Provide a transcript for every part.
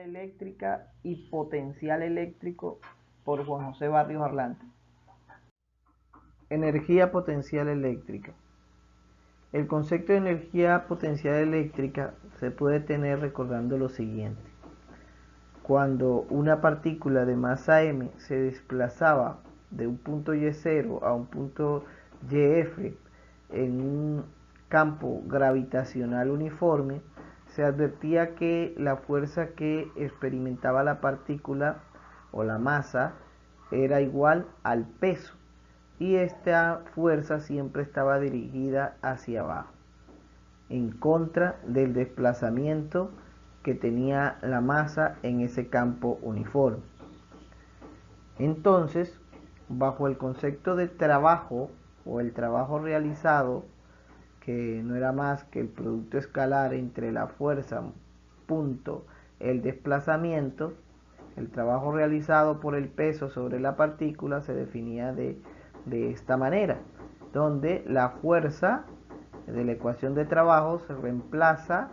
eléctrica y potencial eléctrico por Juan José Barrios Arlante. Energía potencial eléctrica. El concepto de energía potencial eléctrica se puede tener recordando lo siguiente. Cuando una partícula de masa m se desplazaba de un punto Y0 a un punto YF en un campo gravitacional uniforme, se advertía que la fuerza que experimentaba la partícula o la masa era igual al peso, y esta fuerza siempre estaba dirigida hacia abajo, en contra del desplazamiento que tenía la masa en ese campo uniforme. Entonces, bajo el concepto de trabajo o el trabajo realizado, que no era más que el producto escalar entre la fuerza punto el desplazamiento, el trabajo realizado por el peso sobre la partícula se definía de esta manera, donde la fuerza de la ecuación de trabajo se reemplaza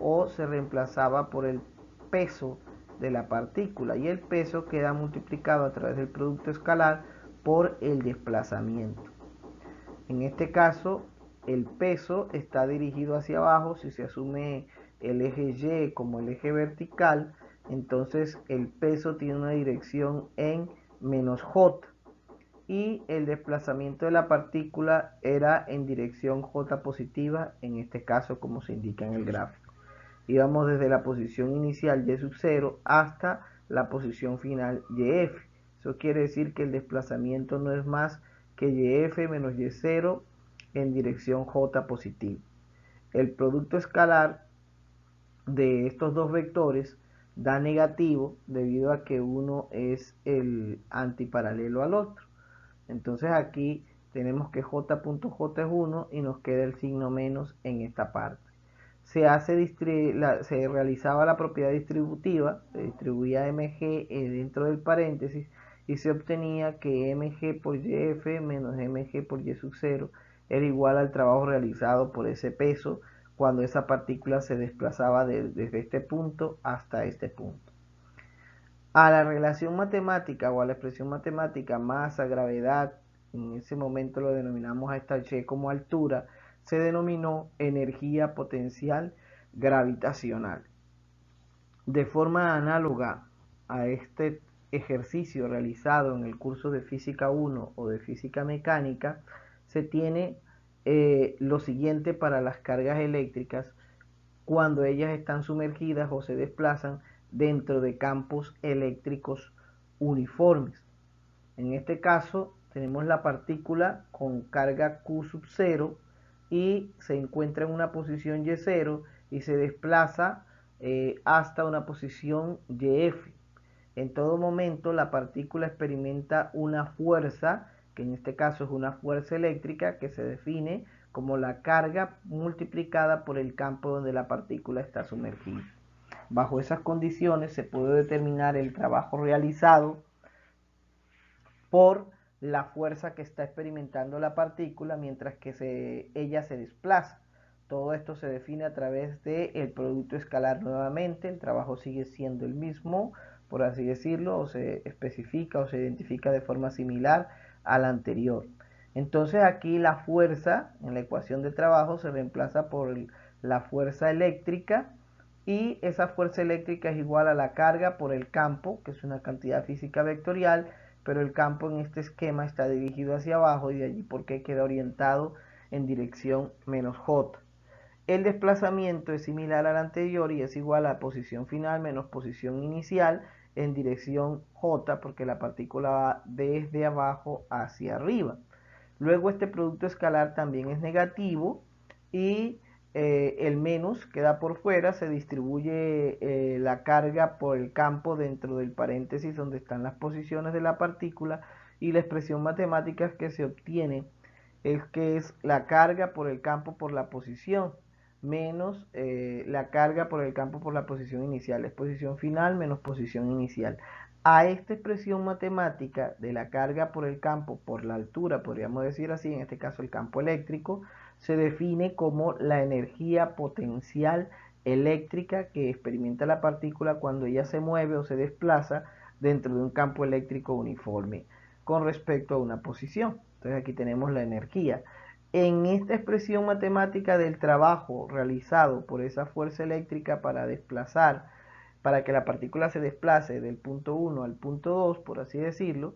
o se reemplazaba por el peso de la partícula, y el peso queda multiplicado a través del producto escalar por el desplazamiento. En este caso, el peso está dirigido hacia abajo. Si se asume el eje Y como el eje vertical, entonces el peso tiene una dirección en menos J, y el desplazamiento de la partícula era en dirección J positiva, en este caso como se indica en el gráfico. Íbamos desde la posición inicial Y0 hasta la posición final YF. Eso quiere decir que el desplazamiento no es más que YF menos Y0 en dirección J positiva. El producto escalar de estos dos vectores da negativo debido a que uno es el antiparalelo al otro. Entonces aquí tenemos que J.J es 1 y nos queda el signo menos en esta parte. Se realizaba la propiedad distributiva, se distribuía mg dentro del paréntesis y se obtenía que mg por yf menos mg por y sub 0 era igual al trabajo realizado por ese peso cuando esa partícula se desplazaba desde este punto hasta este punto. A la relación matemática o a la expresión matemática masa, gravedad, en ese momento lo denominamos a esta y como altura, se denominó energía potencial gravitacional. De forma análoga a este ejercicio realizado en el curso de Física 1 o de Física Mecánica, se tiene lo siguiente para las cargas eléctricas cuando ellas están sumergidas o se desplazan dentro de campos eléctricos uniformes. En este caso tenemos la partícula con carga Q sub 0 y se encuentra en una posición Y0 y se desplaza hasta una posición YF. En todo momento la partícula experimenta una fuerza, que en este caso es una fuerza eléctrica, que se define como la carga multiplicada por el campo donde la partícula está sumergida. Bajo esas condiciones se puede determinar el trabajo realizado por la fuerza que está experimentando la partícula mientras que ella se desplaza. Todo esto se define a través del producto escalar nuevamente. El trabajo sigue siendo el mismo, por así decirlo, o se especifica o se identifica de forma similar al anterior. Entonces aquí la fuerza en la ecuación de trabajo se reemplaza por la fuerza eléctrica, y esa fuerza eléctrica es igual a la carga por el campo, que es una cantidad física vectorial, pero el campo en este esquema está dirigido hacia abajo, y de allí porque queda orientado en dirección menos J. El desplazamiento es similar al anterior y es igual a posición final menos posición inicial en dirección J, porque la partícula va desde abajo hacia arriba. Luego este producto escalar también es negativo y el menos queda por fuera. Se distribuye la carga por el campo dentro del paréntesis donde están las posiciones de la partícula, y la expresión matemática que se obtiene es que es la carga por el campo por la posición menos la carga por el campo por la posición inicial. Es posición final menos posición inicial. A esta expresión matemática de la carga por el campo por la altura, podríamos decir así, en este caso el campo eléctrico, se define como la energía potencial eléctrica que experimenta la partícula cuando ella se mueve o se desplaza dentro de un campo eléctrico uniforme con respecto a una posición. Entonces aquí tenemos la energía. En esta expresión matemática del trabajo realizado por esa fuerza eléctrica para que la partícula se desplace del punto 1 al punto 2, por así decirlo,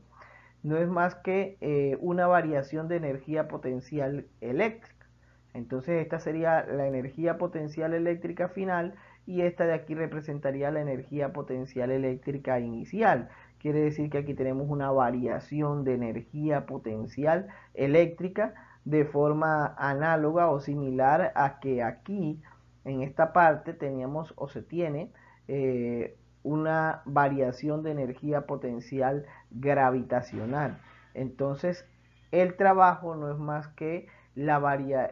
no es más que una variación de energía potencial eléctrica. Entonces esta sería la energía potencial eléctrica final y esta de aquí representaría la energía potencial eléctrica inicial. Quiere decir que aquí tenemos una variación de energía potencial eléctrica de forma análoga o similar a que aquí en esta parte teníamos o se tiene una variación de energía potencial gravitacional. Entonces el trabajo no es más que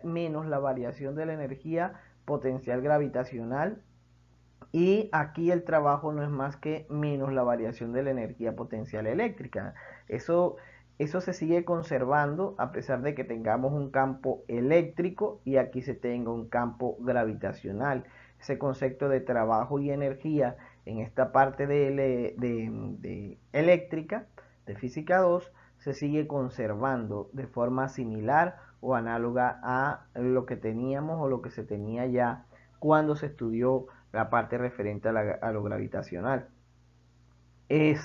menos la variación de la energía potencial gravitacional, y aquí el trabajo no es más que menos la variación de la energía potencial eléctrica. Eso se sigue conservando a pesar de que tengamos un campo eléctrico y aquí se tenga un campo gravitacional. Ese concepto de trabajo y energía en esta parte de eléctrica, de física 2, se sigue conservando de forma similar o análoga a lo que teníamos o lo que se tenía ya cuando se estudió la parte referente a lo gravitacional. En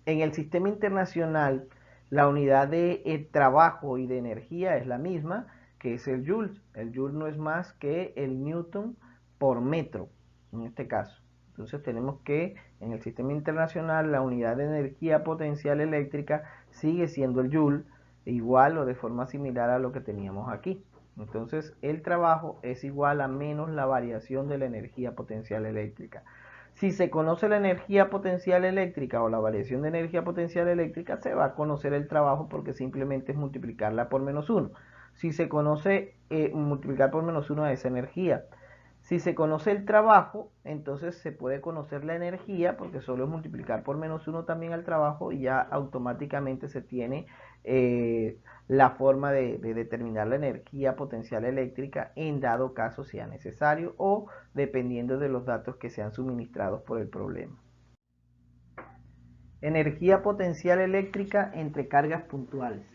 el sistema internacional, la unidad de trabajo y de energía es la misma, que es el Joule. El Joule no es más que el Newton por metro, en este caso. Entonces tenemos que en el sistema internacional la unidad de energía potencial eléctrica sigue siendo el Joule, igual o de forma similar a lo que teníamos aquí. Entonces el trabajo es igual a menos la variación de la energía potencial eléctrica. Si se conoce la energía potencial eléctrica o la variación de energía potencial eléctrica, se va a conocer el trabajo porque simplemente es multiplicarla por menos 1. Si se conoce multiplicar por menos 1 a esa energía. Si se conoce el trabajo, entonces se puede conocer la energía porque solo es multiplicar por menos 1 también al trabajo y ya automáticamente se tiene la forma de determinar la energía potencial eléctrica en dado caso sea necesario o dependiendo de los datos que sean suministrados por el problema. Energía potencial eléctrica entre cargas puntuales.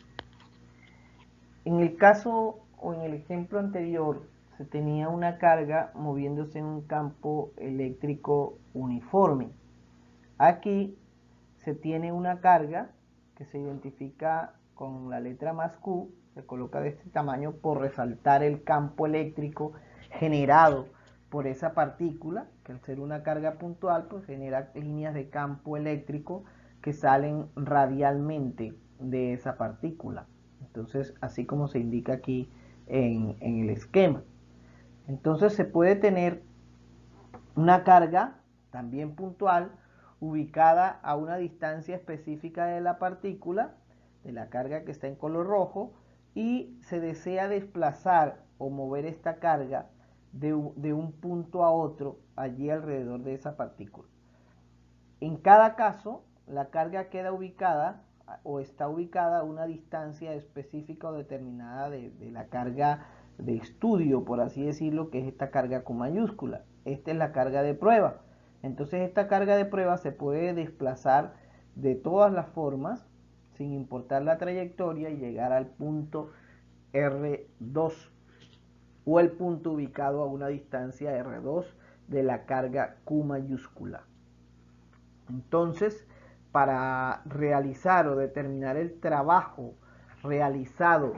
En el caso o en el ejemplo anterior se tenía una carga moviéndose en un campo eléctrico uniforme. Aquí se tiene una carga que se identifica con la letra más Q, se coloca de este tamaño por resaltar el campo eléctrico generado por esa partícula, que al ser una carga puntual, pues genera líneas de campo eléctrico que salen radialmente de esa partícula. Entonces, así como se indica aquí en el esquema. Entonces se puede tener una carga también puntual ubicada a una distancia específica de la partícula, de la carga que está en color rojo, y se desea desplazar o mover esta carga de un punto a otro allí alrededor de esa partícula. En cada caso, la carga queda ubicada o está ubicada a una distancia específica o determinada de la carga de estudio, por así decirlo, que es esta carga con mayúscula. Esta es la carga de prueba. Entonces esta carga de prueba se puede desplazar de todas las formas sin importar la trayectoria y llegar al punto R2 o el punto ubicado a una distancia R2 de la carga Q mayúscula. Entonces, para realizar o determinar el trabajo realizado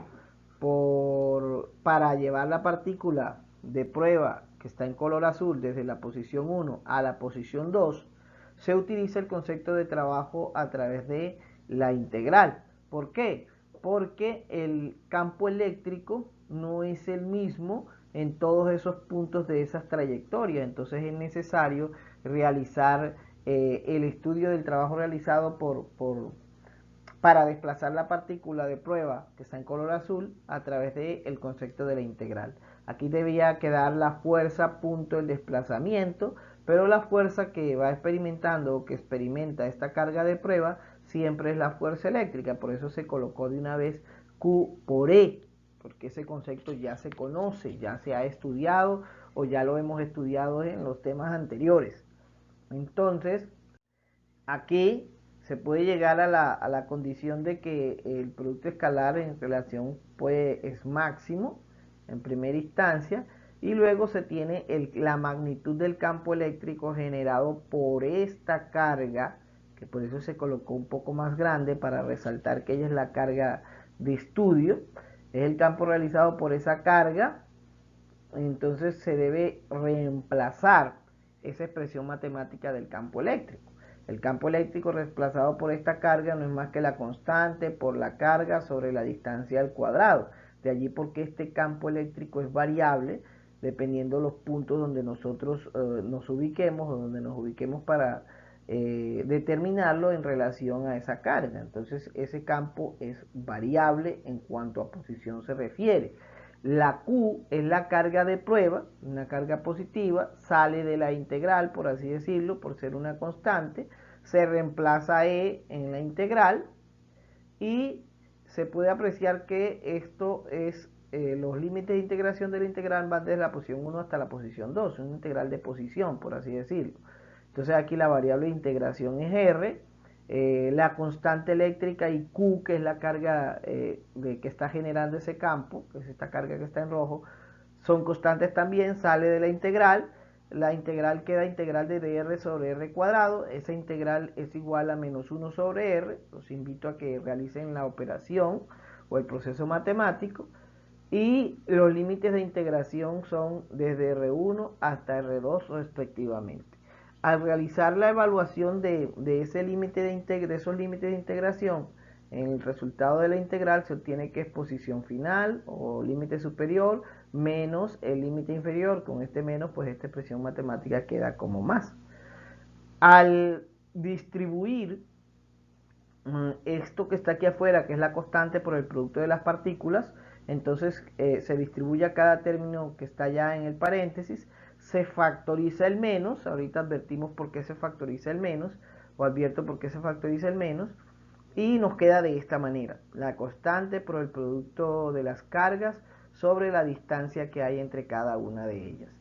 para llevar la partícula de prueba que está en color azul desde la posición 1 a la posición 2, se utiliza el concepto de trabajo a través de la integral. ¿Por qué? Porque el campo eléctrico no es el mismo en todos esos puntos de esas trayectorias. Entonces es necesario realizar el estudio del trabajo realizado para desplazar la partícula de prueba que está en color azul a través del concepto de la integral. Aquí debía quedar la fuerza punto el desplazamiento, pero la fuerza que va experimentando o que experimenta esta carga de prueba siempre es la fuerza eléctrica, por eso se colocó de una vez Q por E, porque ese concepto ya se conoce, ya se ha estudiado o ya lo hemos estudiado en los temas anteriores. Entonces, aquí se puede llegar a la condición de que el producto escalar en relación pues, es máximo en primera instancia, y luego se tiene la magnitud del campo eléctrico generado por esta carga, que por eso se colocó un poco más grande para resaltar que ella es la carga de estudio, es el campo realizado por esa carga. Entonces se debe reemplazar esa expresión matemática del campo eléctrico. El campo eléctrico reemplazado por esta carga no es más que la constante por la carga sobre la distancia al cuadrado. De allí porque este campo eléctrico es variable dependiendo de los puntos donde nosotros nos ubiquemos o donde nos ubiquemos para determinarlo en relación a esa carga. Entonces ese campo es variable en cuanto a posición se refiere. La Q es la carga de prueba, una carga positiva, sale de la integral, por así decirlo, por ser una constante, se reemplaza E en la integral y se puede apreciar que esto es, los límites de integración de la integral van desde la posición 1 hasta la posición 2, una integral de posición, por así decirlo. Entonces aquí la variable de integración es R, la constante eléctrica y Q, que es la carga que está generando ese campo, que es esta carga que está en rojo, son constantes también, sale de la integral queda integral de dr sobre r cuadrado, esa integral es igual a menos 1 sobre r, los invito a que realicen la operación o el proceso matemático, y los límites de integración son desde R1 hasta R2 respectivamente. Al realizar la evaluación de ese límite de esos límites de integración, en el resultado de la integral se obtiene que es posición final o límite superior menos el límite inferior. Con este menos, pues esta expresión matemática queda como más. Al distribuir esto que está aquí afuera, que es la constante por el producto de las partículas, entonces se distribuye a cada término que está ya en el paréntesis, se factoriza el menos, ahorita advertimos por qué se factoriza el menos, o advierto por qué se factoriza el menos, y nos queda de esta manera, la constante por el producto de las cargas sobre la distancia que hay entre cada una de ellas.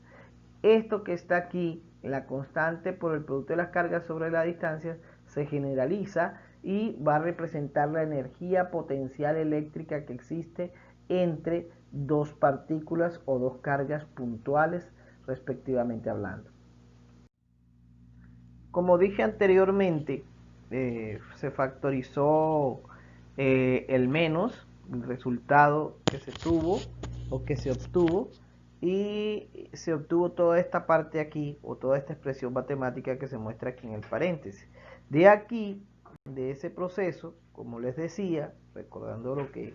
Esto que está aquí, la constante por el producto de las cargas sobre la distancia, se generaliza y va a representar la energía potencial eléctrica que existe entre dos partículas o dos cargas puntuales, respectivamente hablando. Como dije anteriormente, se factorizó el menos, el resultado que se tuvo o que se obtuvo, y se obtuvo toda esta parte aquí o toda esta expresión matemática que se muestra aquí en el paréntesis. De aquí, de ese proceso, como les decía, recordando lo que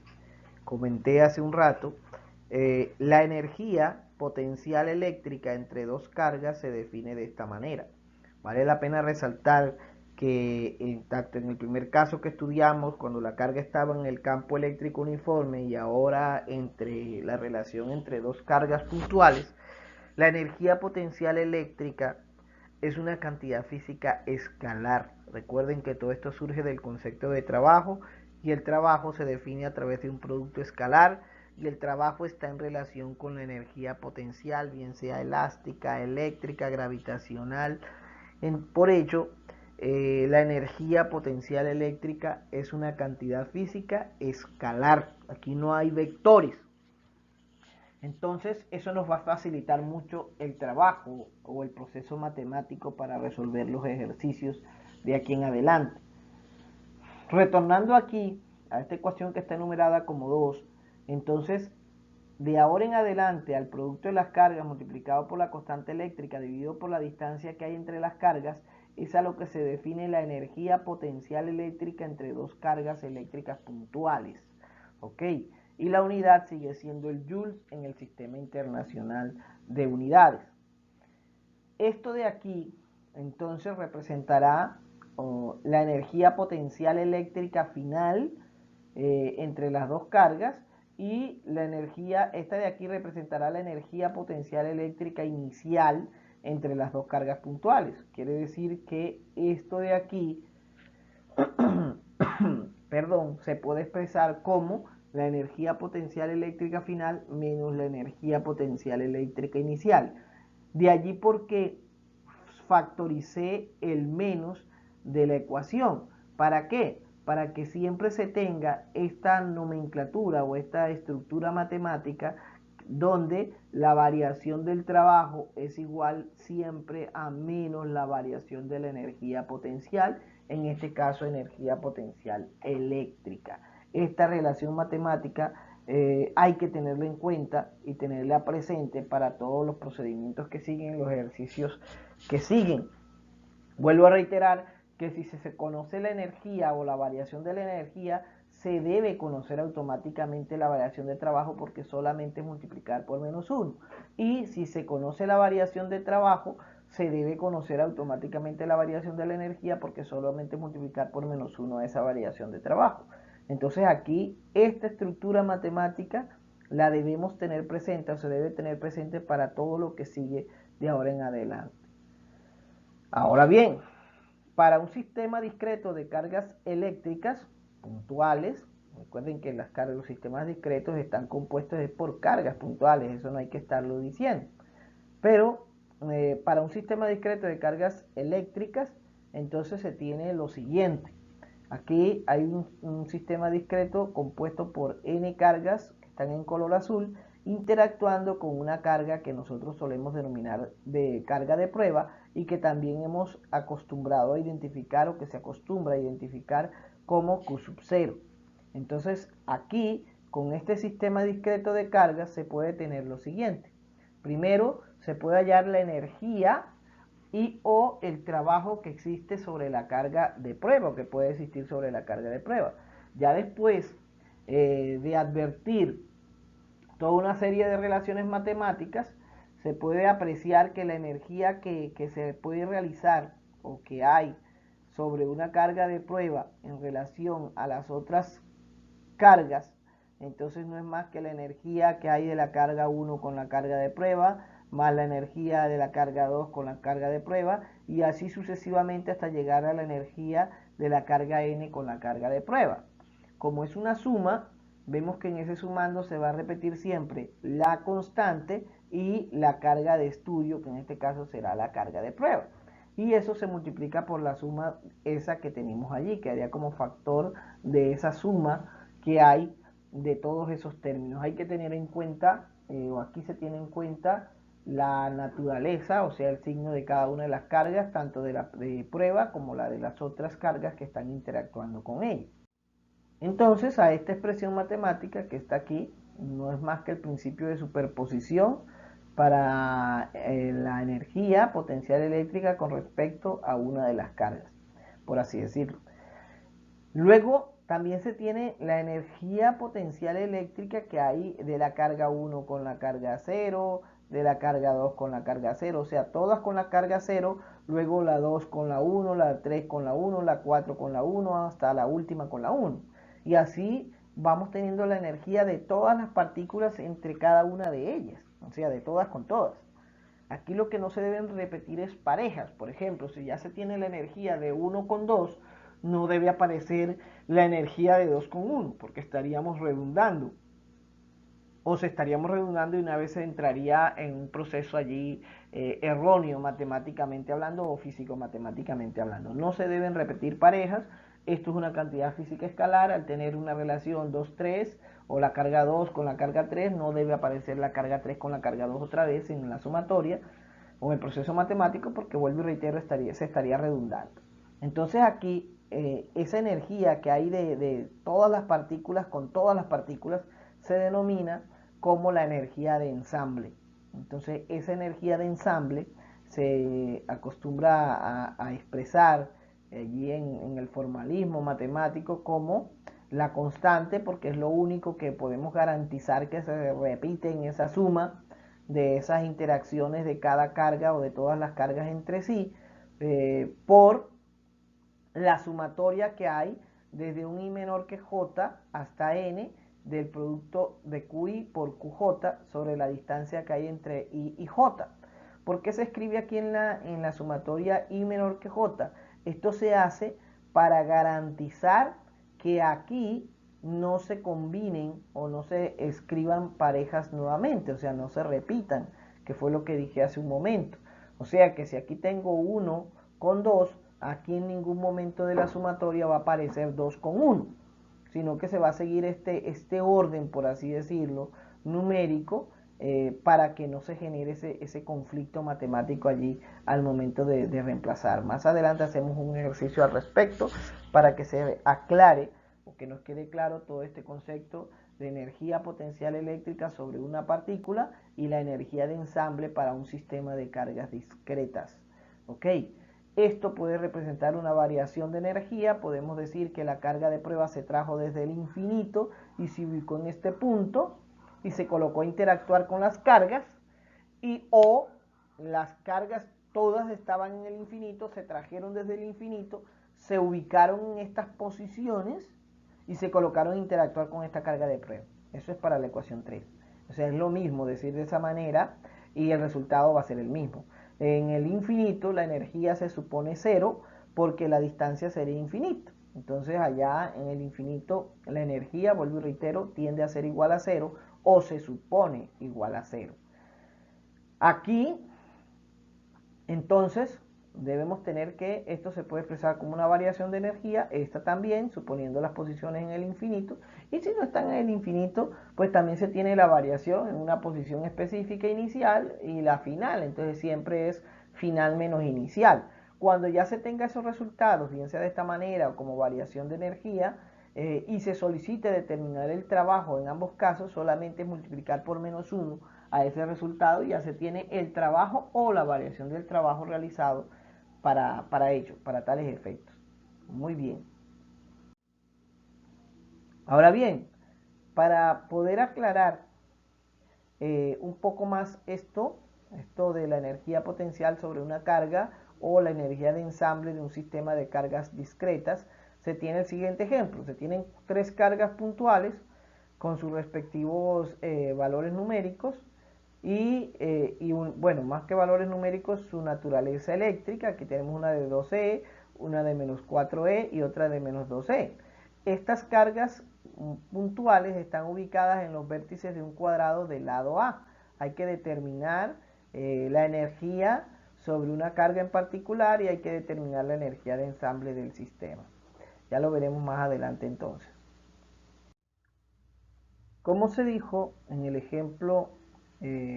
comenté hace un rato, la energía potencial eléctrica entre dos cargas se define de esta manera. Vale la pena resaltar que tanto en el primer caso que estudiamos, cuando la carga estaba en el campo eléctrico uniforme, y ahora entre la relación entre dos cargas puntuales, la energía potencial eléctrica es una cantidad física escalar. Recuerden que todo esto surge del concepto de trabajo, y el trabajo se define a través de un producto escalar, y el trabajo está en relación con la energía potencial, bien sea elástica, eléctrica, gravitacional. Por ello, la energía potencial eléctrica es una cantidad física escalar. Aquí no hay vectores. Entonces, eso nos va a facilitar mucho el trabajo o el proceso matemático para resolver los ejercicios de aquí en adelante. Retornando aquí a esta ecuación que está enumerada como 2, entonces, de ahora en adelante, al producto de las cargas multiplicado por la constante eléctrica dividido por la distancia que hay entre las cargas, es a lo que se define la energía potencial eléctrica entre dos cargas eléctricas puntuales. ¿Ok? Y la unidad sigue siendo el joules en el Sistema Internacional de Unidades. Esto de aquí, entonces, representará la energía potencial eléctrica final entre las dos cargas, y la energía, esta de aquí representará la energía potencial eléctrica inicial entre las dos cargas puntuales. Quiere decir que esto de aquí, perdón, se puede expresar como la energía potencial eléctrica final menos la energía potencial eléctrica inicial. De allí porque factoricé el menos de la ecuación. ¿Para qué? Para que siempre se tenga esta nomenclatura o esta estructura matemática donde la variación del trabajo es igual siempre a menos la variación de la energía potencial, en este caso energía potencial eléctrica. Esta relación matemática hay que tenerla en cuenta y tenerla presente para todos los procedimientos que siguen, los ejercicios que siguen. Vuelvo a reiterar que si se conoce la energía o la variación de la energía, se debe conocer automáticamente la variación de trabajo porque solamente es multiplicar por menos 1. Y si se conoce la variación de trabajo, se debe conocer automáticamente la variación de la energía porque solamente es multiplicar por menos 1 esa variación de trabajo. Entonces aquí esta estructura matemática la debemos tener presente o se debe tener presente para todo lo que sigue de ahora en adelante. Ahora bien, para un sistema discreto de cargas eléctricas puntuales, recuerden que los sistemas discretos están compuestos por cargas puntuales, eso no hay que estarlo diciendo. Pero para un sistema discreto de cargas eléctricas, entonces se tiene lo siguiente. Aquí hay un sistema discreto compuesto por n cargas que están en color azul, interactuando con una carga que nosotros solemos denominar de carga de prueba y que también hemos acostumbrado a identificar o que se acostumbra a identificar como Q sub 0. Entonces aquí con este sistema discreto de cargas se puede tener lo siguiente. Primero se puede hallar la energía y o el trabajo que existe sobre la carga de prueba o que puede existir sobre la carga de prueba. Ya después de advertir toda una serie de relaciones matemáticas, se puede apreciar que la energía que se puede realizar o que hay sobre una carga de prueba en relación a las otras cargas, entonces no es más que la energía que hay de la carga 1 con la carga de prueba, más la energía de la carga 2 con la carga de prueba, y así sucesivamente hasta llegar a la energía de la carga n con la carga de prueba. Como es una suma, vemos que en ese sumando se va a repetir siempre la constante y la carga de estudio, que en este caso será la carga de prueba. Y eso se multiplica por la suma esa que tenemos allí, que haría como factor de esa suma que hay de todos esos términos. Hay que tener en cuenta, o aquí se tiene en cuenta, la naturaleza, o sea, el signo de cada una de las cargas, tanto de la de prueba como la de las otras cargas que están interactuando con ella. Entonces, a esta expresión matemática que está aquí, no es más que el principio de superposición para la energía potencial eléctrica con respecto a una de las cargas, por así decirlo. Luego también se tiene la energía potencial eléctrica que hay de la carga 1 con la carga 0, de la carga 2 con la carga 0, o sea, todas con la carga 0, luego la 2 con la 1, la 3 con la 1, la 4 con la 1, hasta la última con la 1. Y así vamos teniendo la energía de todas las partículas entre cada una de ellas, o sea, de todas con todas. Aquí lo que no se deben repetir es parejas. Por ejemplo, si ya se tiene la energía de 1 con 2, no debe aparecer la energía de 2 con 1, porque estaríamos redundando. O se estaríamos redundando y una vez se entraría en un proceso allí erróneo matemáticamente hablando o físico-matemáticamente hablando. No se deben repetir parejas. Esto es una cantidad física escalar. Al tener una relación 2-3 o la carga 2 con la carga 3, no debe aparecer la carga 3 con la carga 2 otra vez en la sumatoria o en el proceso matemático, porque vuelvo y reitero, se estaría redundando. Entonces aquí esa energía que hay de todas las partículas con todas las partículas se denomina como la energía de ensamble. Entonces esa energía de ensamble se acostumbra a expresar allí en el formalismo matemático como la constante, porque es lo único que podemos garantizar que se repite en esa suma de esas interacciones de cada carga o de todas las cargas entre sí, por la sumatoria que hay desde un i menor que j hasta n del producto de QI por QJ sobre la distancia que hay entre I y J. ¿Por qué se escribe aquí en la sumatoria I menor que J? Esto se hace para garantizar que aquí no se combinen o no se escriban parejas nuevamente, o sea, no se repitan, que fue lo que dije hace un momento. O sea que si aquí tengo 1 con 2, aquí en ningún momento de la sumatoria va a aparecer 2 con 1, sino que se va a seguir este orden, por así decirlo, numérico, para que no se genere ese conflicto matemático allí al momento de reemplazar. Más adelante hacemos un ejercicio al respecto para que se aclare o que nos quede claro todo este concepto de energía potencial eléctrica sobre una partícula y la energía de ensamble para un sistema de cargas discretas. ¿Ok? Esto puede representar una variación de energía. Podemos decir que la carga de prueba se trajo desde el infinito y se ubicó en este punto y se colocó a interactuar con las cargas, o las cargas todas estaban en el infinito, se trajeron desde el infinito, se ubicaron en estas posiciones y se colocaron a interactuar con esta carga de prueba. Eso es para la ecuación 3. O sea, es lo mismo decir de esa manera y el resultado va a ser el mismo. En el infinito la energía se supone cero porque la distancia sería infinita. Entonces allá en el infinito la energía, vuelvo y reitero, tiende a ser igual a cero o se supone igual a cero. Aquí, entonces, debemos tener que esto se puede expresar como una variación de energía, esta también, suponiendo las posiciones en el infinito, y si no están en el infinito, pues también se tiene la variación en una posición específica inicial y la final, entonces siempre es final menos inicial. Cuando ya se tenga esos resultados, bien sea de esta manera o como variación de energía, y se solicite determinar el trabajo en ambos casos, solamente es multiplicar por menos 1 a ese resultado y ya se tiene el trabajo o la variación del trabajo realizado para ello, para tales efectos. Muy bien. Ahora bien, para poder aclarar un poco más esto de la energía potencial sobre una carga o la energía de ensamble de un sistema de cargas discretas, se tiene el siguiente ejemplo. Se tienen 3 cargas puntuales con sus respectivos valores numéricos bueno, más que valores numéricos, su naturaleza eléctrica. Aquí tenemos una de 2E, una de menos 4E y otra de menos 2E. Estas cargas puntuales están ubicadas en los vértices de un cuadrado del lado A. Hay que determinar la energía sobre una carga en particular y hay que determinar la energía de ensamble del sistema. Ya lo veremos más adelante entonces. Como se dijo en el ejemplo,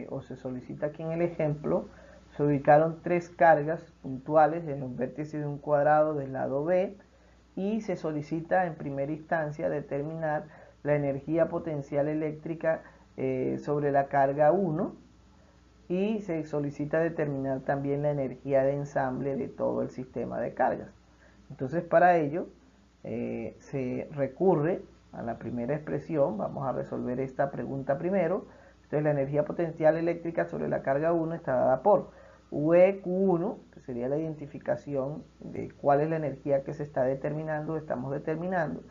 o se solicita aquí en el ejemplo, se ubicaron 3 cargas puntuales en los vértices de un cuadrado del lado B y se solicita en primera instancia determinar la energía potencial eléctrica sobre la carga 1 y se solicita determinar también la energía de ensamble de todo el sistema de cargas. Entonces para ello se recurre a la primera expresión. Vamos a resolver esta pregunta primero. Entonces la energía potencial eléctrica sobre la carga 1 está dada por VQ1, que sería la identificación de cuál es la energía que se está determinando, estamos determinando,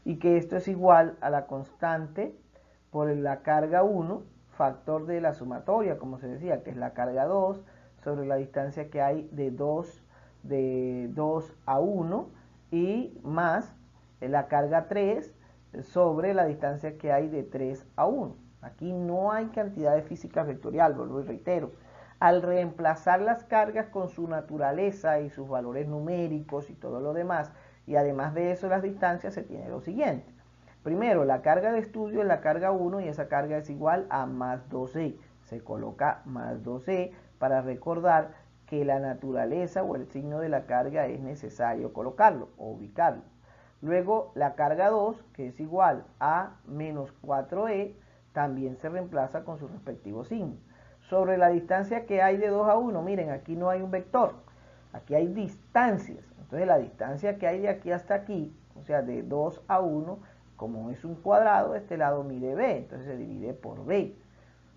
y que esto es igual a la constante por la carga 1, factor de la sumatoria, como se decía, que es la carga 2, sobre la distancia que hay de 2 a 1, y más la carga 3 sobre la distancia que hay de 3 a 1. Aquí no hay cantidad de física vectorial, vuelvo y reitero. Al reemplazar las cargas con su naturaleza y sus valores numéricos y todo lo demás, y además de eso las distancias, se tiene lo siguiente. Primero, la carga de estudio es la carga 1 y esa carga es igual a más 2e. Se coloca más 2e para recordar que la naturaleza o el signo de la carga es necesario colocarlo o ubicarlo. Luego la carga 2, que es igual a menos 4e, también se reemplaza con su respectivo signo. Sobre la distancia que hay de 2 a 1, miren, aquí no hay un vector, aquí hay distancias. Entonces la distancia que hay de aquí hasta aquí, o sea, de 2 a 1, como es un cuadrado, este lado mide b, entonces se divide por b.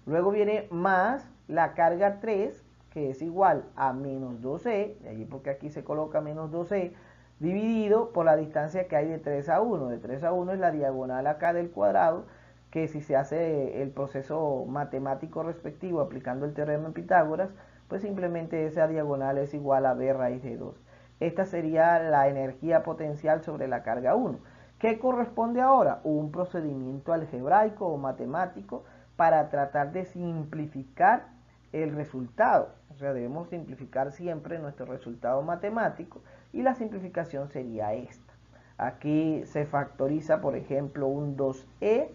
Luego viene más la carga 3, que es igual a menos 2e, de allí porque aquí se coloca menos 2e, dividido por la distancia que hay de 3 a 1. De 3 a 1 es la diagonal acá del cuadrado, que si se hace el proceso matemático respectivo aplicando el teorema de Pitágoras, pues simplemente esa diagonal es igual a b raíz de 2. Esta sería la energía potencial sobre la carga 1. ¿Qué corresponde ahora? Un procedimiento algebraico o matemático para tratar de simplificar el resultado. O sea, debemos simplificar siempre nuestro resultado matemático y la simplificación sería esta. Aquí se factoriza, por ejemplo, un 2e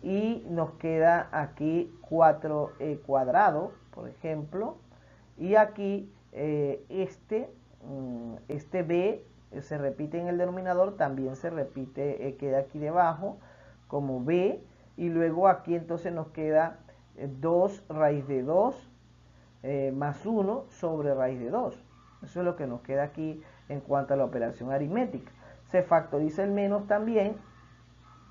y nos queda aquí 4e cuadrado, por ejemplo, y aquí este b se repite en el denominador, también se repite, queda aquí debajo como b, y luego aquí entonces nos queda 2 raíz de 2 más 1 sobre raíz de 2. Eso es lo que nos queda aquí en cuanto a la operación aritmética. Se factoriza el menos también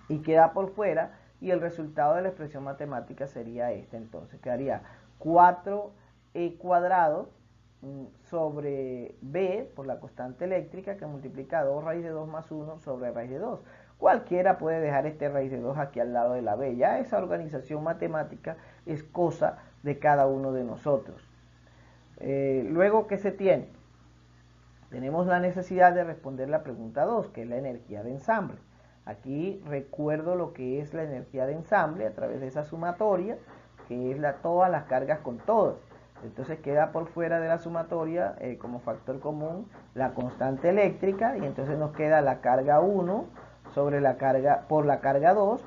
y queda por fuera, y el resultado de la expresión matemática sería este. Entonces quedaría 4e cuadrado sobre b por la constante eléctrica, que multiplica 2 raíz de 2 más 1 sobre raíz de 2. Cualquiera puede dejar este raíz de 2 aquí al lado de la b. Ya esa organización matemática es cosa de cada uno de nosotros. Luego, ¿qué se tiene? Tenemos la necesidad de responder la pregunta 2, que es la energía de ensamble. Aquí recuerdo lo que es la energía de ensamble a través de esa sumatoria, que es todas las cargas con todas. Entonces queda por fuera de la sumatoria como factor común la constante eléctrica, y entonces nos queda la carga 1 sobre la carga, por la carga 2,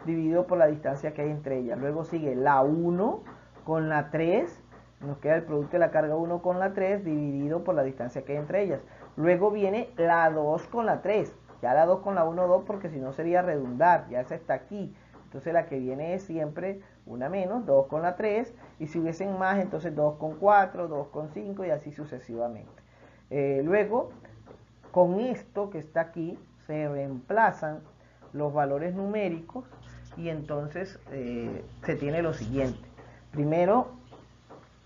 dividido por la distancia que hay entre ellas. Luego sigue la 1 con la 3, nos queda el producto de la carga 1 con la 3 dividido por la distancia que hay entre ellas. Luego viene la 2 con la 3. Ya la 2 con la 1, 2, porque si no sería redundar. Ya esa está aquí. Entonces la que viene es siempre una menos, 2 con la 3. Y si hubiesen más, entonces 2 con 4, 2 con 5 y así sucesivamente. Luego, con esto que está aquí, se reemplazan los valores numéricos y entonces se tiene lo siguiente. Primero,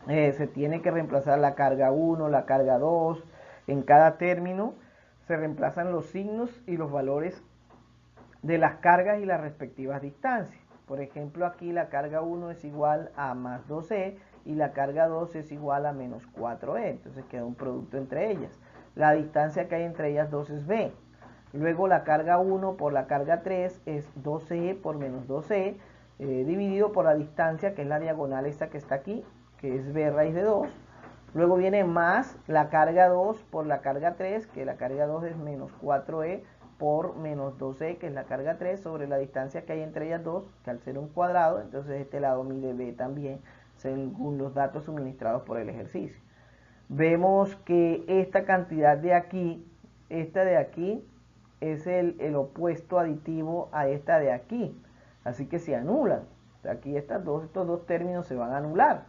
se tiene que reemplazar la carga 1, la carga 2. En cada término se reemplazan los signos y los valores de las cargas y las respectivas distancias. Por ejemplo, aquí la carga 1 es igual a más 2e y la carga 2 es igual a menos 4e. Entonces queda un producto entre ellas. La distancia que hay entre ellas dos es b. Luego la carga 1 por la carga 3 es 2e por menos 2e, dividido por la distancia, que es la diagonal esta que está aquí, que es b raíz de 2. Luego viene más la carga 2 por la carga 3, que la carga 2 es menos 4e por menos 2e, que es la carga 3, sobre la distancia que hay entre ellas dos, que al ser un cuadrado, entonces este lado mide b también, según los datos suministrados por el ejercicio. Vemos que esta cantidad de aquí, esta de aquí, es el opuesto aditivo a esta de aquí. Así que se anulan. Aquí estos dos términos se van a anular.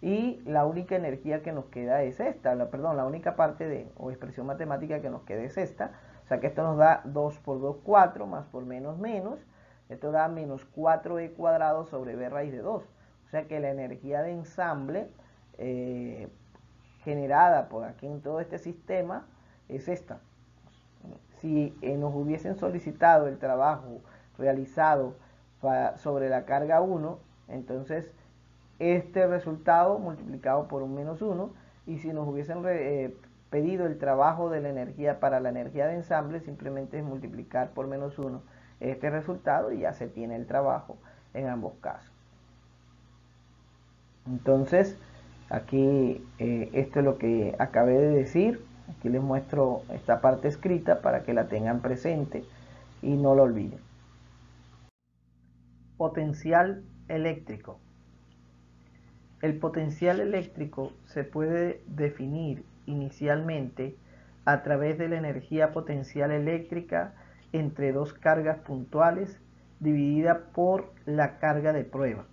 Y la única energía que nos queda es esta. La única parte o expresión matemática que nos queda es esta. O sea que esto nos da 2 por 2, 4, más por menos, menos. Esto da menos 4e cuadrado sobre b raíz de 2. O sea que la energía de ensamble generada por aquí en todo este sistema es esta. Si nos hubiesen solicitado el trabajo realizado sobre la carga 1, entonces este resultado multiplicado por un menos 1, y si nos hubiesen pedido el trabajo de la energía para la energía de ensamble, simplemente es multiplicar por menos 1 este resultado y ya se tiene el trabajo en ambos casos. Entonces, aquí esto es lo que acabé de decir. Aquí les muestro esta parte escrita para que la tengan presente y no lo olviden. Potencial eléctrico. El potencial eléctrico se puede definir inicialmente a través de la energía potencial eléctrica entre dos cargas puntuales dividida por la carga de prueba.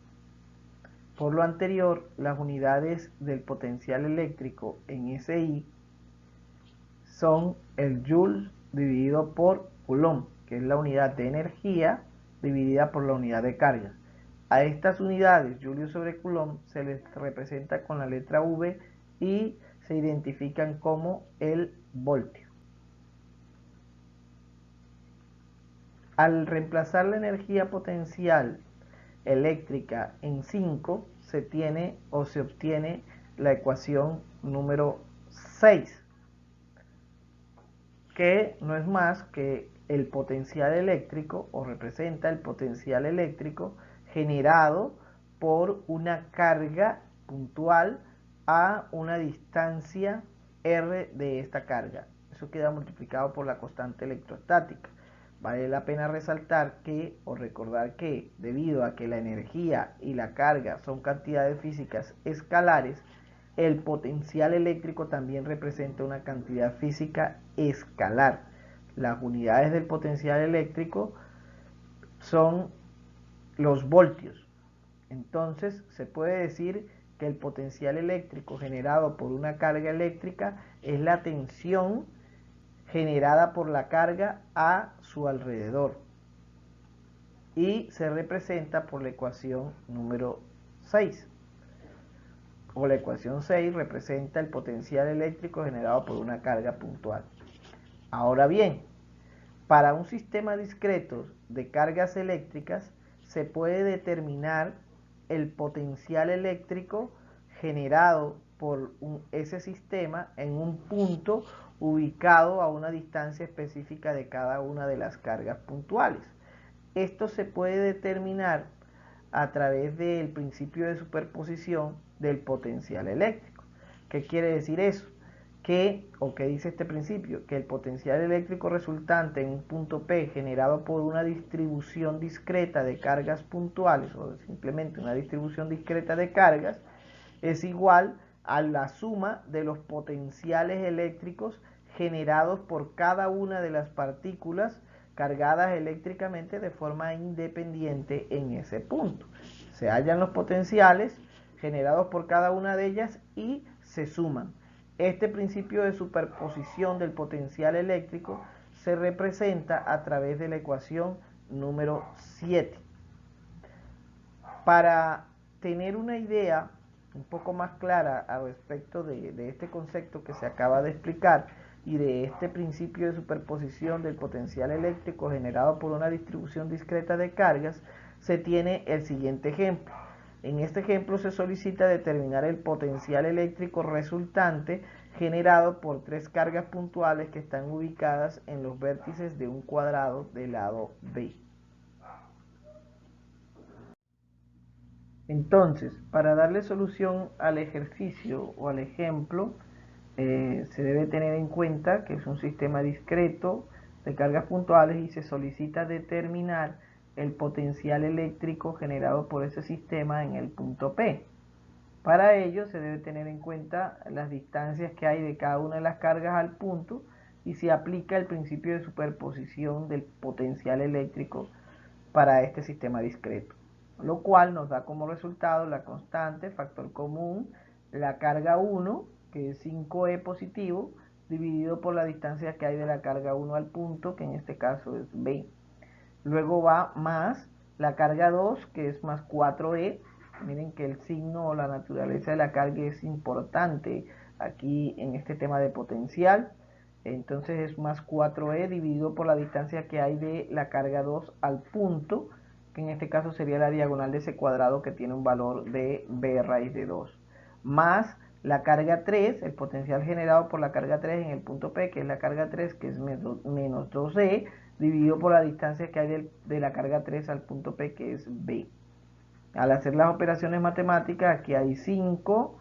Por lo anterior, las unidades del potencial eléctrico en SI son el Joule dividido por Coulomb, que es la unidad de energía dividida por la unidad de carga. A estas unidades, Joule sobre Coulomb, se les representa con la letra V y se identifican como el voltio. Al reemplazar la energía potencial eléctrica en 5, se tiene o se obtiene la ecuación número 6, que no es más que el potencial eléctrico, o representa el potencial eléctrico generado por una carga puntual a una distancia r de esta carga. Eso queda multiplicado por la constante electrostática. Vale la pena resaltar que, o recordar que, debido a que la energía y la carga son cantidades físicas escalares, el potencial eléctrico también representa una cantidad física escalar. Las unidades del potencial eléctrico son los voltios. Entonces, se puede decir que el potencial eléctrico generado por una carga eléctrica es la tensión generada por la carga a su alrededor, y se representa por la ecuación número 6. O la ecuación 6 representa el potencial eléctrico generado por una carga puntual. Ahora bien, para un sistema discreto de cargas eléctricas se puede determinar el potencial eléctrico generado por ese sistema en un punto ubicado a una distancia específica de cada una de las cargas puntuales. Esto se puede determinar a través del principio de superposición del potencial eléctrico. ¿Qué quiere decir eso? ¿Qué dice este principio? Que el potencial eléctrico resultante en un punto P generado por una distribución discreta de cargas puntuales, o simplemente una distribución discreta de cargas, es igual a la suma de los potenciales eléctricos generados por cada una de las partículas cargadas eléctricamente de forma independiente en ese punto. Se hallan los potenciales generados por cada una de ellas y se suman. Este principio de superposición del potencial eléctrico se representa a través de la ecuación número 7. Para tener una idea un poco más clara al respecto de este concepto que se acaba de explicar y de este principio de superposición del potencial eléctrico generado por una distribución discreta de cargas, se tiene el siguiente ejemplo. En este ejemplo se solicita determinar el potencial eléctrico resultante generado por tres cargas puntuales que están ubicadas en los vértices de un cuadrado del lado B. Entonces, para darle solución al ejercicio o al ejemplo, se debe tener en cuenta que es un sistema discreto de cargas puntuales y se solicita determinar el potencial eléctrico generado por ese sistema en el punto P. Para ello se debe tener en cuenta las distancias que hay de cada una de las cargas al punto y se aplica el principio de superposición del potencial eléctrico para este sistema discreto, lo cual nos da como resultado la constante, factor común, la carga 1, que es 5e positivo, dividido por la distancia que hay de la carga 1 al punto, que en este caso es B. Luego va más la carga 2, que es más 4e. Miren que el signo o la naturaleza de la carga es importante aquí en este tema de potencial. Entonces es más 4e dividido por la distancia que hay de la carga 2 al punto, que en este caso sería la diagonal de ese cuadrado que tiene un valor de b raíz de 2. Más la carga 3, el potencial generado por la carga 3 en el punto P, que es la carga 3, que es menos 2e, dividido por la distancia que hay de la carga 3 al punto P, que es B. Al hacer las operaciones matemáticas, aquí hay 5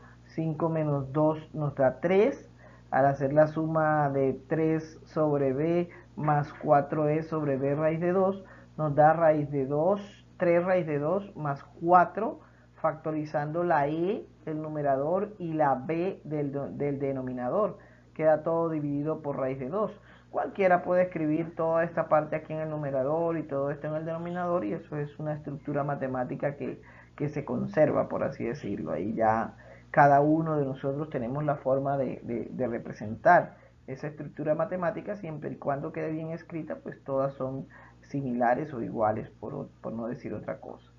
menos 2 nos da 3. Al hacer la suma de 3 sobre B más 4e sobre B raíz de 2, nos da raíz de 2, 3 raíz de 2 más 4, factorizando la e del numerador y la b del denominador. Queda todo dividido por raíz de 2. Cualquiera puede escribir toda esta parte aquí en el numerador y todo esto en el denominador, y eso es una estructura matemática que se conserva, por así decirlo. Ahí ya cada uno de nosotros tenemos la forma de representar esa estructura matemática, siempre y cuando quede bien escrita, pues todas son similares o iguales, por no decir otra cosa.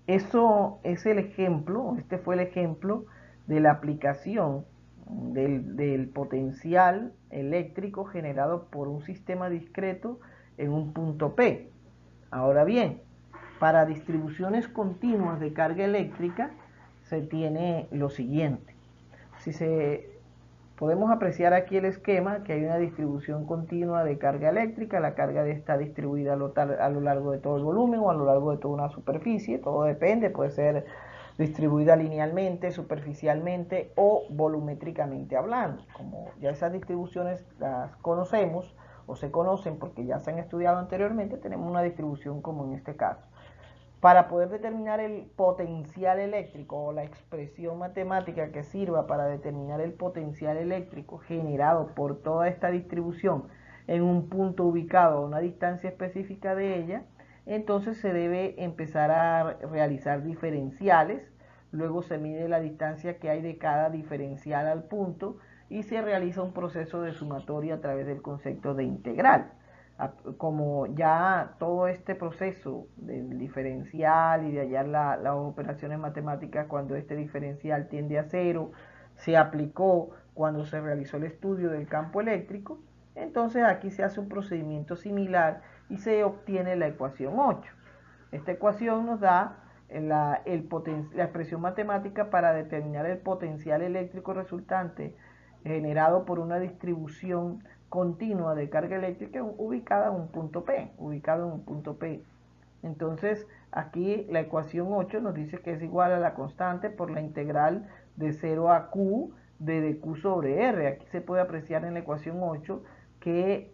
Eso es el ejemplo, este fue el ejemplo de la aplicación del potencial eléctrico generado por un sistema discreto en un punto P. Ahora bien, para distribuciones continuas de carga eléctrica se tiene lo siguiente. Si se Podemos apreciar aquí el esquema, que hay una distribución continua de carga eléctrica. La carga está distribuida a lo largo de todo el volumen o a lo largo de toda una superficie. Todo depende, puede ser distribuida linealmente, superficialmente o volumétricamente hablando. Como ya esas distribuciones las conocemos o se conocen porque ya se han estudiado anteriormente, tenemos una distribución como en este caso. Para poder determinar el potencial eléctrico o la expresión matemática que sirva para determinar el potencial eléctrico generado por toda esta distribución en un punto ubicado a una distancia específica de ella, entonces se debe empezar a realizar diferenciales. Luego se mide la distancia que hay de cada diferencial al punto y se realiza un proceso de sumatoria a través del concepto de integral. Como ya todo este proceso del diferencial y de hallar las operaciones matemáticas cuando este diferencial tiende a cero, se aplicó cuando se realizó el estudio del campo eléctrico, entonces aquí se hace un procedimiento similar y se obtiene la ecuación 8. Esta ecuación nos da la expresión matemática para determinar el potencial eléctrico resultante generado por una distribución continua de carga eléctrica ubicada en un punto P. Entonces, aquí la ecuación 8 nos dice que es igual a la constante por la integral de 0 a Q de dq sobre R. Aquí se puede apreciar en la ecuación 8 que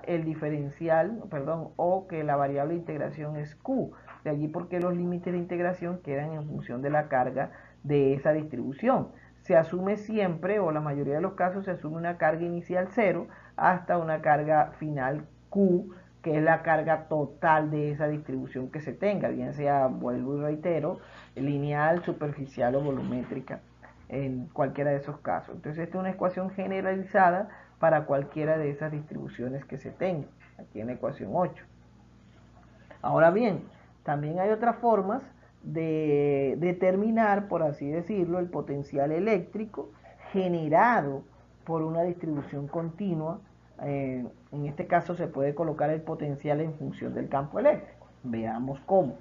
el diferencial, perdón, o que la variable de integración es Q. De allí porque los límites de integración quedan en función de la carga de esa distribución. Se asume siempre, o la mayoría de los casos, se asume una carga inicial 0 hasta una carga final Q, que es la carga total de esa distribución que se tenga, bien sea, vuelvo y reitero, lineal, superficial o volumétrica, en cualquiera de esos casos. Entonces esta es una ecuación generalizada para cualquiera de esas distribuciones que se tenga, aquí en la ecuación 8. Ahora bien, también hay otras formas de determinar, por así decirlo, el potencial eléctrico generado por una distribución continua. En este caso se puede colocar el potencial en función del campo eléctrico. Veamos cómo.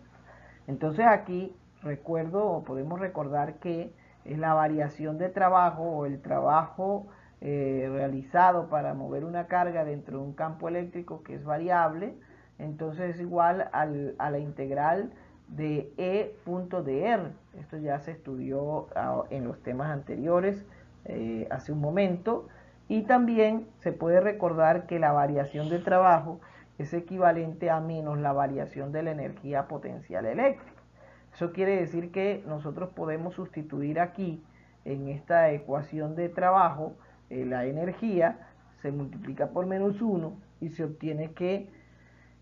Entonces aquí recuerdo o podemos recordar que es la variación de trabajo o el trabajo realizado para mover una carga dentro de un campo eléctrico que es variable, entonces es igual a la integral de E punto de R. Esto ya se estudió en los temas anteriores hace un momento. Y también se puede recordar que la variación de trabajo es equivalente a menos la variación de la energía potencial eléctrica. Eso quiere decir que nosotros podemos sustituir aquí en esta ecuación de trabajo la energía se multiplica por menos 1 y se obtiene que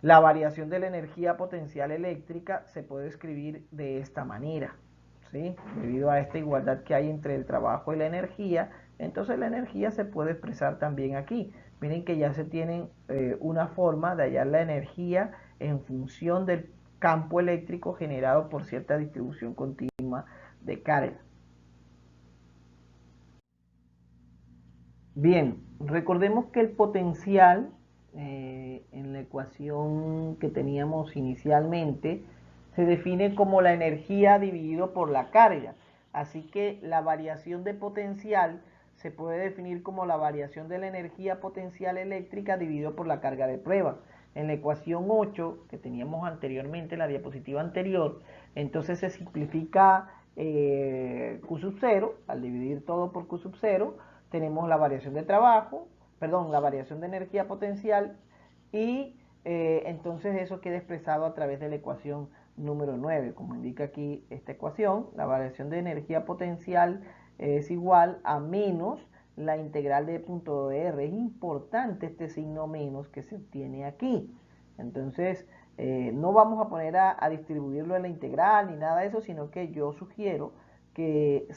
la variación de la energía potencial eléctrica se puede escribir de esta manera, ¿sí? Debido a esta igualdad que hay entre el trabajo y la energía, entonces la energía se puede expresar también aquí. Miren que ya se tiene una forma de hallar la energía en función del campo eléctrico generado por cierta distribución continua de carga. Bien, recordemos que el potencial en la ecuación que teníamos inicialmente se define como la energía dividido por la carga. Así que la variación de potencial se puede definir como la variación de la energía potencial eléctrica dividido por la carga de prueba. En la ecuación 8 que teníamos anteriormente, en la diapositiva anterior, entonces se simplifica Q sub 0, al dividir todo por Q sub 0, tenemos la variación de trabajo, perdón, la variación de energía potencial y entonces eso queda expresado a través de la ecuación número 9, como indica aquí esta ecuación, la variación de energía potencial es igual a menos la integral de punto de R. Es importante este signo menos que se obtiene aquí. Entonces, no vamos a poner a distribuirlo en la integral ni nada de eso, sino que yo sugiero que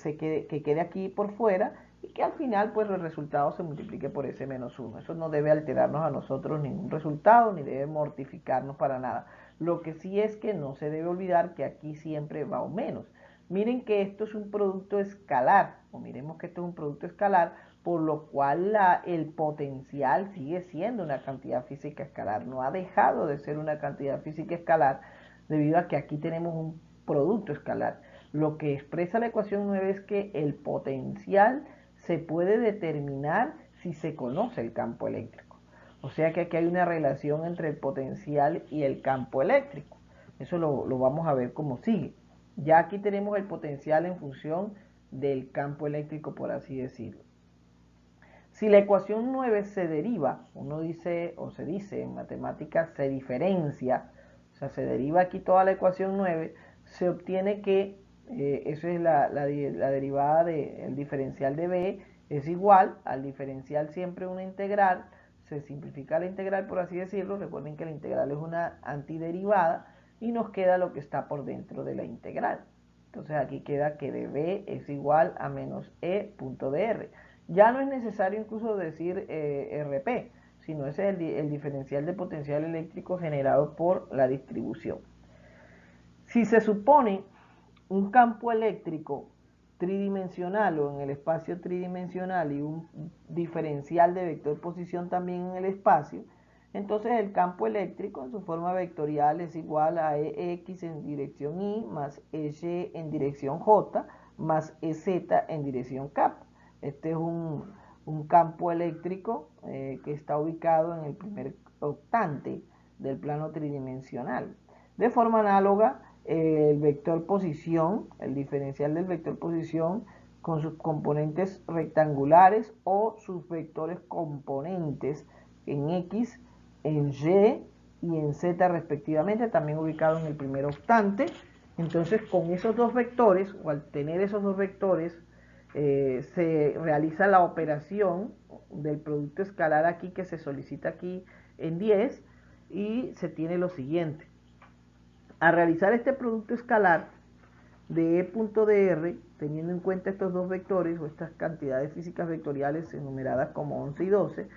quede aquí por fuera y que al final pues el resultado se multiplique por ese menos 1. Eso no debe alterarnos a nosotros ningún resultado ni debe mortificarnos para nada. Lo que sí es que no se debe olvidar que aquí siempre va un menos. Miren que esto es un producto escalar, o miremos que esto es un producto escalar, por lo cual el potencial sigue siendo una cantidad física escalar. No ha dejado de ser una cantidad física escalar debido a que aquí tenemos un producto escalar. Lo que expresa la ecuación 9 es que el potencial se puede determinar si se conoce el campo eléctrico. O sea que aquí hay una relación entre el potencial y el campo eléctrico. Eso lo vamos a ver como sigue. Ya aquí tenemos el potencial en función del campo eléctrico, por así decirlo. Si la ecuación 9 se deriva, uno dice o se dice en matemáticas se diferencia, o sea, se deriva aquí toda la ecuación 9, se obtiene que, eso es la derivada del diferencial de b, es igual al diferencial siempre una integral, se simplifica la integral por así decirlo, recuerden que la integral es una antiderivada y nos queda lo que está por dentro de la integral. Entonces aquí queda que db es igual a menos e punto dr. Ya no es necesario incluso decir RP, sino ese es el diferencial de potencial eléctrico generado por la distribución. Si se supone un campo eléctrico tridimensional o en el espacio tridimensional y un diferencial de vector posición también en el espacio, entonces el campo eléctrico en su forma vectorial es igual a EX en dirección Y más EY en dirección J más EZ en dirección K. Este es un campo eléctrico que está ubicado en el primer octante del plano tridimensional. De forma análoga, el vector posición, el diferencial del vector posición con sus componentes rectangulares o sus vectores componentes en X, en Y y en Z respectivamente, también ubicado en el primer octante. Entonces, con esos dos vectores, o al tener esos dos vectores, se realiza la operación del producto escalar aquí que se solicita aquí en 10 y se tiene lo siguiente. Al realizar este producto escalar de E.dr, teniendo en cuenta estos dos vectores o estas cantidades físicas vectoriales enumeradas como 11 y 12,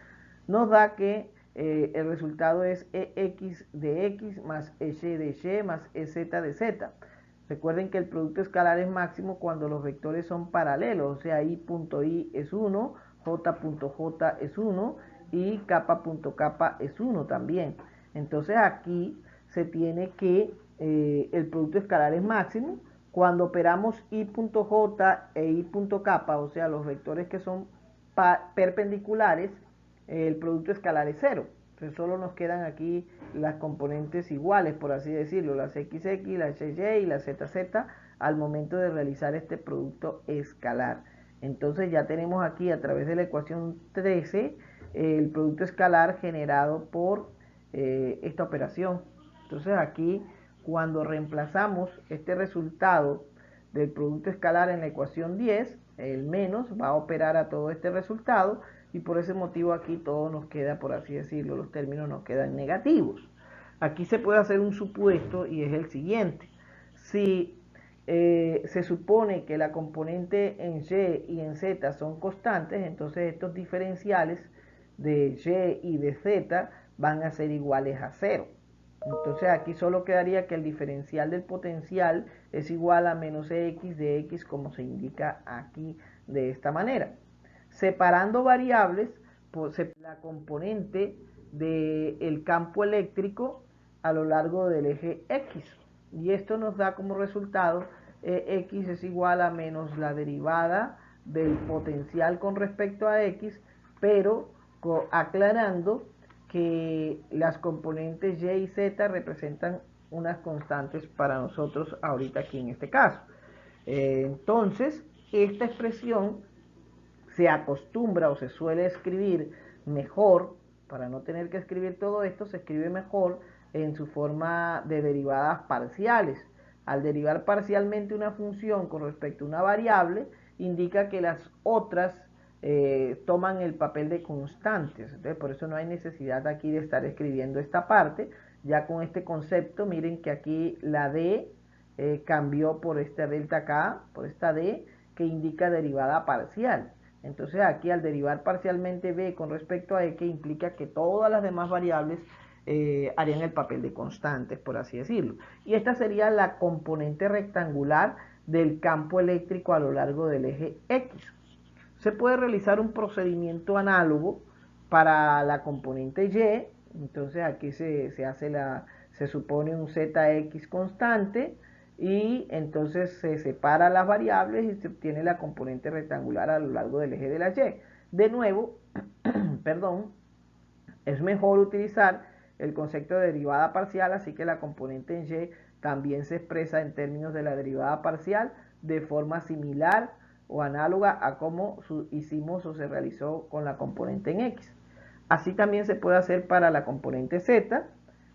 nos da que el resultado es EX de X más EY de Y más EZ de Z. Recuerden que el producto escalar es máximo cuando los vectores son paralelos, o sea, I.I es 1, J.J es 1 y K.K es 1 también. Entonces aquí se tiene que el producto escalar es máximo cuando operamos I.J e I.K, o sea, los vectores que son perpendiculares, el producto escalar es 0. Entonces solo nos quedan aquí las componentes iguales, por así decirlo, las XX, las YY y las ZZ al momento de realizar este producto escalar. Entonces ya tenemos aquí a través de la ecuación 13 el producto escalar generado por esta operación. Entonces aquí cuando reemplazamos este resultado del producto escalar en la ecuación 10, el menos va a operar a todo este resultado y por ese motivo aquí todo nos queda, por así decirlo, los términos nos quedan negativos. Aquí se puede hacer un supuesto y es el siguiente. Si se supone que la componente en Y y en Z son constantes, entonces estos diferenciales de Y y de Z van a ser iguales a 0. Entonces aquí solo quedaría que el diferencial del potencial es igual a menos X de X como se indica aquí de esta manera. Separando variables, pues, la componente del campo eléctrico a lo largo del eje X. Y esto nos da como resultado X es igual a menos la derivada del potencial con respecto a X, pero aclarando que las componentes Y y Z representan unas constantes para nosotros ahorita aquí en este caso. Entonces, esta expresión se acostumbra o se suele escribir mejor, para no tener que escribir todo esto, se escribe mejor en su forma de derivadas parciales. Al derivar parcialmente una función con respecto a una variable, indica que las otras toman el papel de constantes. Entonces, por eso no hay necesidad aquí de estar escribiendo esta parte. Ya con este concepto, miren que aquí la D cambió por esta delta K, por esta D, que indica derivada parcial. Entonces aquí al derivar parcialmente b con respecto a x implica que todas las demás variables harían el papel de constantes, por así decirlo. Y esta sería la componente rectangular del campo eléctrico a lo largo del eje X. Se puede realizar un procedimiento análogo para la componente Y. Entonces aquí se supone un ZX constante y entonces se separan las variables y se obtiene la componente rectangular a lo largo del eje de la Y. De nuevo, perdón, es mejor utilizar el concepto de derivada parcial, así que la componente en Y también se expresa en términos de la derivada parcial de forma similar o análoga a como hicimos o se realizó con la componente en X. Así también se puede hacer para la componente Z.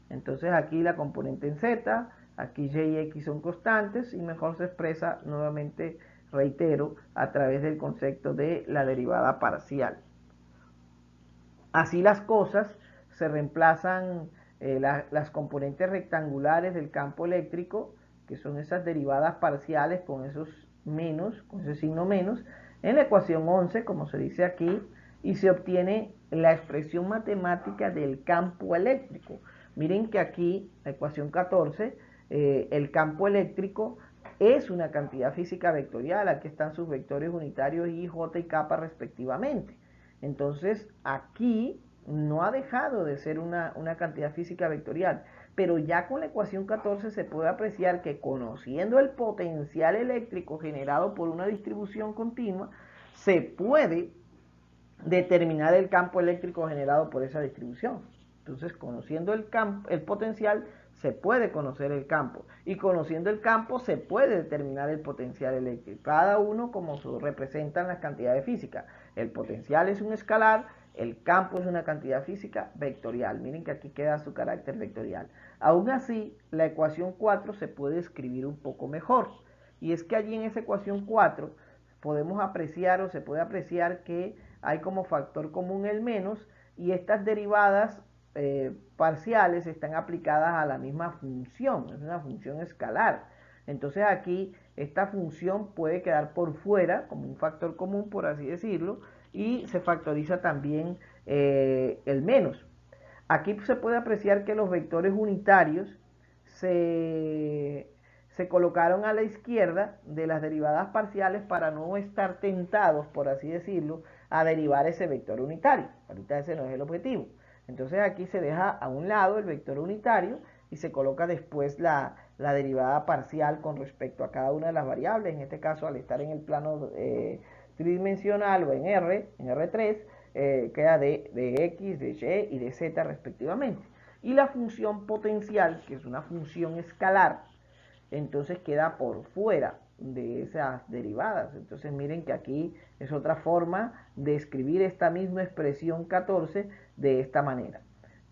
Entonces aquí la componente en Z, aquí Y y X son constantes y mejor se expresa nuevamente, reitero, a través del concepto de la derivada parcial. Así las cosas, se reemplazan las componentes rectangulares del campo eléctrico, que son esas derivadas parciales con esos menos, con ese signo menos, en la ecuación 11, como se dice aquí, y se obtiene la expresión matemática del campo eléctrico. Miren que aquí, la ecuación 14, el campo eléctrico es una cantidad física vectorial. Aquí están sus vectores unitarios I, J y K respectivamente. Entonces, aquí no ha dejado de ser una cantidad física vectorial, pero ya con la ecuación 14 se puede apreciar que, conociendo el potencial eléctrico generado por una distribución continua, se puede determinar el campo eléctrico generado por esa distribución. Entonces, conociendo el potencial, se puede conocer el campo. Y conociendo el campo, se puede determinar el potencial eléctrico. Cada uno como representan las cantidades físicas. El potencial es un escalar, el campo es una cantidad física vectorial. Miren que aquí queda su carácter vectorial. Aún así, la ecuación 4 se puede escribir un poco mejor. Y es que allí en esa ecuación 4 podemos apreciar o se puede apreciar que hay como factor común el menos, y estas derivadas parciales están aplicadas a la misma función, es una función escalar. Entonces aquí esta función puede quedar por fuera como un factor común, por así decirlo, y se factoriza también el menos. Aquí se puede apreciar que los vectores unitarios se colocaron a la izquierda de las derivadas parciales para no estar tentados, por así decirlo, a derivar ese vector unitario. Ahorita ese no es el objetivo. Entonces aquí se deja a un lado el vector unitario y se coloca después la derivada parcial con respecto a cada una de las variables. En este caso, al estar en el plano tridimensional o en R3, queda de X, de Y y de Z respectivamente. Y la función potencial, que es una función escalar, entonces queda por fuera de esas derivadas. Entonces miren que aquí es otra forma de escribir esta misma expresión 14 de esta manera.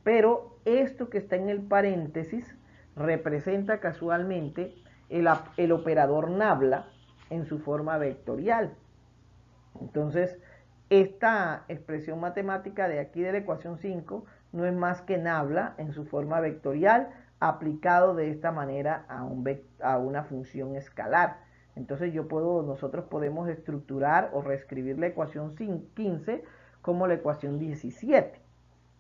Pero esto que está en el paréntesis representa casualmente el operador nabla en su forma vectorial. Entonces, esta expresión matemática de aquí de la ecuación 5 no es más que nabla en su forma vectorial aplicado de esta manera a una función escalar. Entonces nosotros podemos estructurar o reescribir la ecuación 15 como la ecuación 17.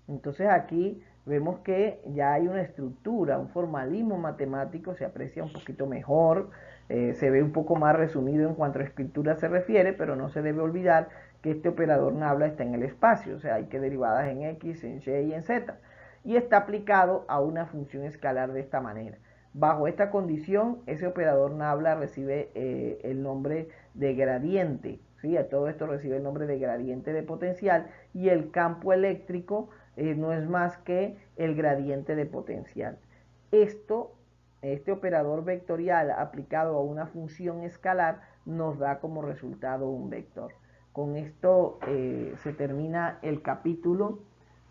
Entonces aquí vemos que ya hay una estructura, un formalismo matemático, se aprecia un poquito mejor, se ve un poco más resumido en cuanto a escritura se refiere, pero no se debe olvidar que este operador nabla está en el espacio, o sea, hay que derivadas en X, en Y y en Z, y está aplicado a una función escalar de esta manera. Bajo esta condición, ese operador nabla recibe el nombre de gradiente, ¿sí? A todo esto recibe el nombre de gradiente de potencial, y el campo eléctrico no es más que el gradiente de potencial. Este operador vectorial aplicado a una función escalar nos da como resultado un vector. Con esto se termina el capítulo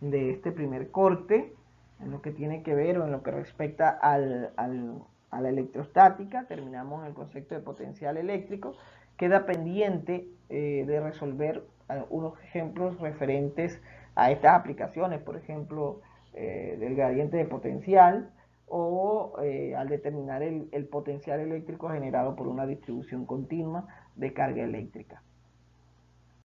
de este primer corte en lo que tiene que ver o en lo que respecta a la electrostática. Terminamos el concepto de potencial eléctrico. Queda pendiente de resolver unos ejemplos referentes a estas aplicaciones, por ejemplo, del gradiente de potencial o al determinar el potencial eléctrico generado por una distribución continua de carga eléctrica.